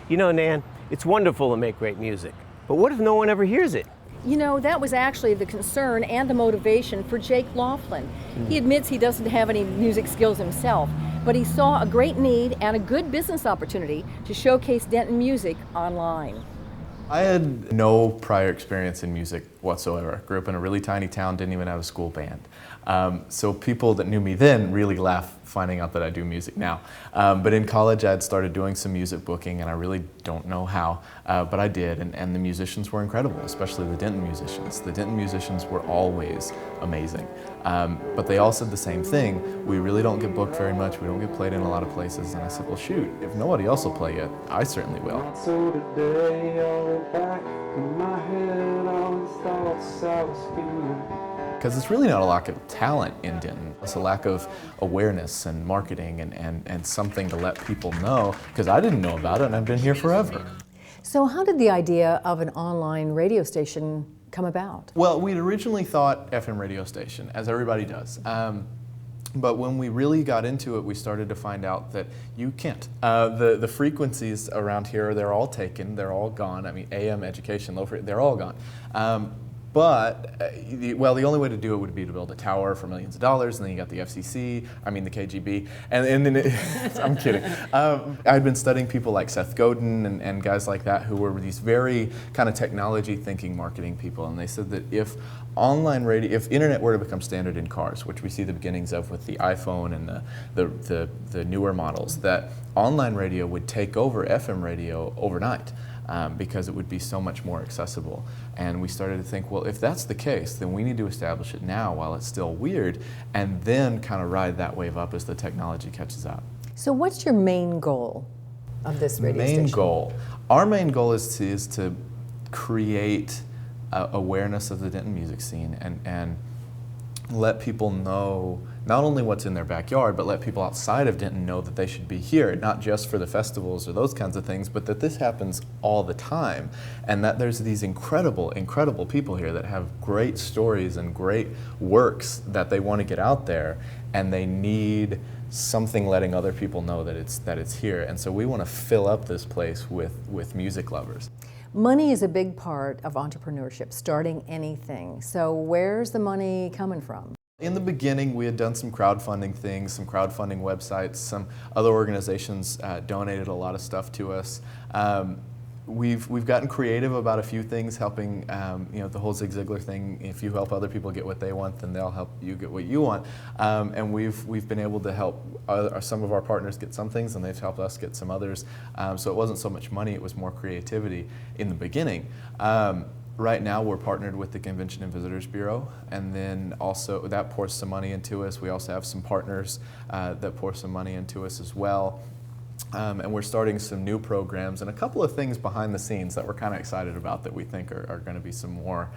You know, Nan, it's wonderful to make great music, but what if no one ever hears it? You know, that was actually the concern and the motivation for Jake Laughlin. He admits he doesn't have any music skills himself, but he saw a great need and a good business opportunity to showcase Denton music online. I had no prior experience in music whatsoever. Grew up in a really tiny town, didn't even have a school band. So people that knew me then really laugh finding out that I do music now. But in college I had started doing some music booking, and I really don't know how, but I did, and the musicians were incredible, especially the Denton musicians. The Denton musicians were always amazing. But they all said the same thing: we really don't get booked very much, we don't get played in a lot of places. And I said, well shoot, if nobody else will play it, I certainly will. So today I went back in my head, all the thoughts I was feeling. Because it's really not a lack of talent in Denton. It's a lack of awareness and marketing and something to let people know, because I didn't know about it and I've been here forever. So how did the idea of an online radio station come about? Well, we'd originally thought FM radio station, as everybody does. But when we really got into it, we started to find out that you can't. The frequencies around here, they're all taken, they're all gone. I mean, AM, education, low frequency, they're all gone. The only way to do it would be to build a tower for millions of dollars, and then you got the FCC, the KGB, and then I'm kidding. I'd been studying people like Seth Godin and guys like that who were these very kind of technology thinking marketing people, and they said that if online radio, if internet were to become standard in cars, which we see the beginnings of with the iPhone and the newer models, that online radio would take over FM radio overnight. Because it would be so much more accessible. And we started to think, well, if that's the case, then we need to establish it now while it's still weird, and then kind of ride that wave up as the technology catches up. So what's your main goal of this radio station? Main goal. Our main goal is to create awareness of the Denton music scene and let people know not only what's in their backyard, but let people outside of Denton know that they should be here, not just for the festivals or those kinds of things, but that this happens all the time, and that there's these incredible, incredible people here that have great stories and great works that they want to get out there, and they need something letting other people know that it's here. And so we want to fill up this place with music lovers. Money is a big part of entrepreneurship, starting anything. So where's the money coming from? In the beginning, we had done some crowdfunding things, some crowdfunding websites. Some other organizations donated a lot of stuff to us. We've gotten creative about a few things, helping the whole Zig Ziglar thing. If you help other people get what they want, then they'll help you get what you want. And we've been able to help some of our partners get some things, and they've helped us get some others. So it wasn't so much money; it was more creativity in the beginning. Right now we're partnered with the Convention and Visitors Bureau, and then also that pours some money into us. We also have some partners that pour some money into us as well. And we're starting some new programs and a couple of things behind the scenes that we're kind of excited about that we think are going to be some more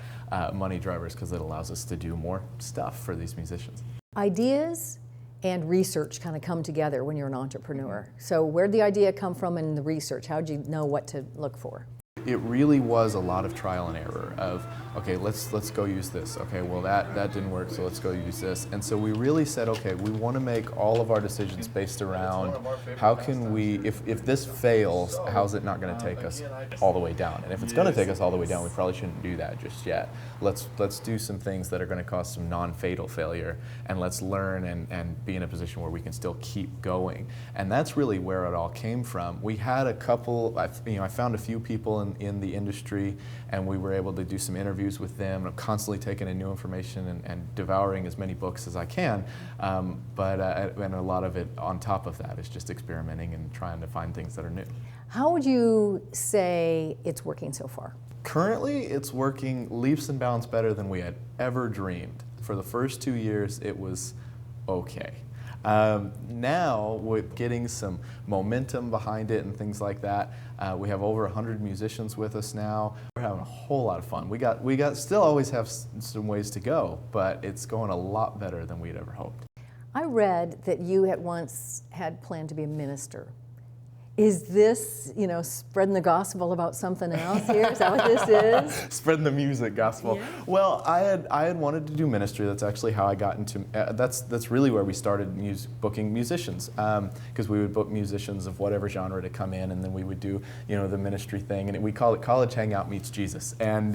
money drivers, because it allows us to do more stuff for these musicians. Ideas and research kind of come together when you're an entrepreneur. So where'd the idea come from in the research? How'd you know what to look for? It really was a lot of trial and error of, okay, let's go use this. Okay, well that didn't work, so let's go use this. And so we really said, okay, we want to make all of our decisions based around how can we, if this fails, how's it not going to take us all the way down? And if it's going to take us all the way down, we probably shouldn't do that just yet. Let's do some things that are going to cause some non-fatal failure, and let's learn and be in a position where we can still keep going. And that's really where it all came from. We had a couple, I found a few people in the industry, and we were able to do some interviews with them. I'm constantly taking in new information and devouring as many books as I can, and a lot of it on top of that is just experimenting and trying to find things that are new. How would you say it's working so far? Currently, it's working leaps and bounds better than we had ever dreamed. For the first 2 years, it was okay. Now, with getting some momentum behind it and things like that, we have over 100 musicians with us now. We're having a whole lot of fun. We still always have some ways to go, but it's going a lot better than we'd ever hoped. I read that you at once had planned to be a minister. Is this, spreading the gospel about something else here? Is that what this is? Spreading the music gospel. Yeah. Well, I had wanted to do ministry. That's actually how I got into. That's really where we started booking musicians, because we would book musicians of whatever genre to come in, and then we would do the ministry thing, and we call it College Hangout Meets Jesus, and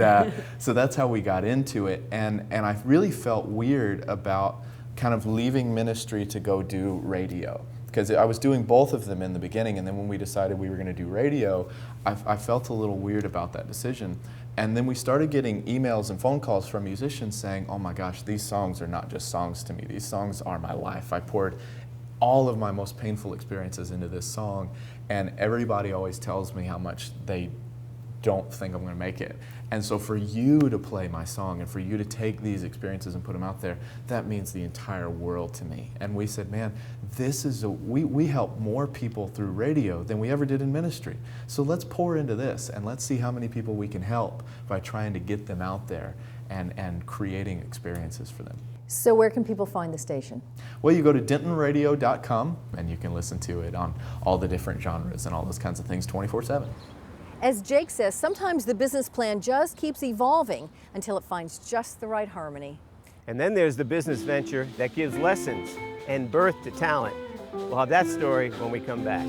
so that's how we got into it. And I really felt weird about kind of leaving ministry to go do radio, because I was doing both of them in the beginning, and then when we decided we were going to do radio, I felt a little weird about that decision. And then we started getting emails and phone calls from musicians saying, oh my gosh, these songs are not just songs to me, these songs are my life. I poured all of my most painful experiences into this song, and everybody always tells me how much they don't think I'm going to make it. And so for you to play my song and for you to take these experiences and put them out there, that means the entire world to me. And we said, man, we help more people through radio than we ever did in ministry. So let's pour into this and let's see how many people we can help by trying to get them out there and creating experiences for them. So where can people find the station? Well, you go to dentonradio.com and you can listen to it on all the different genres and all those kinds of things 24/7. As Jake says, sometimes the business plan just keeps evolving until it finds just the right harmony. And then there's the business venture that gives lessons and birth to talent. We'll have that story when we come back.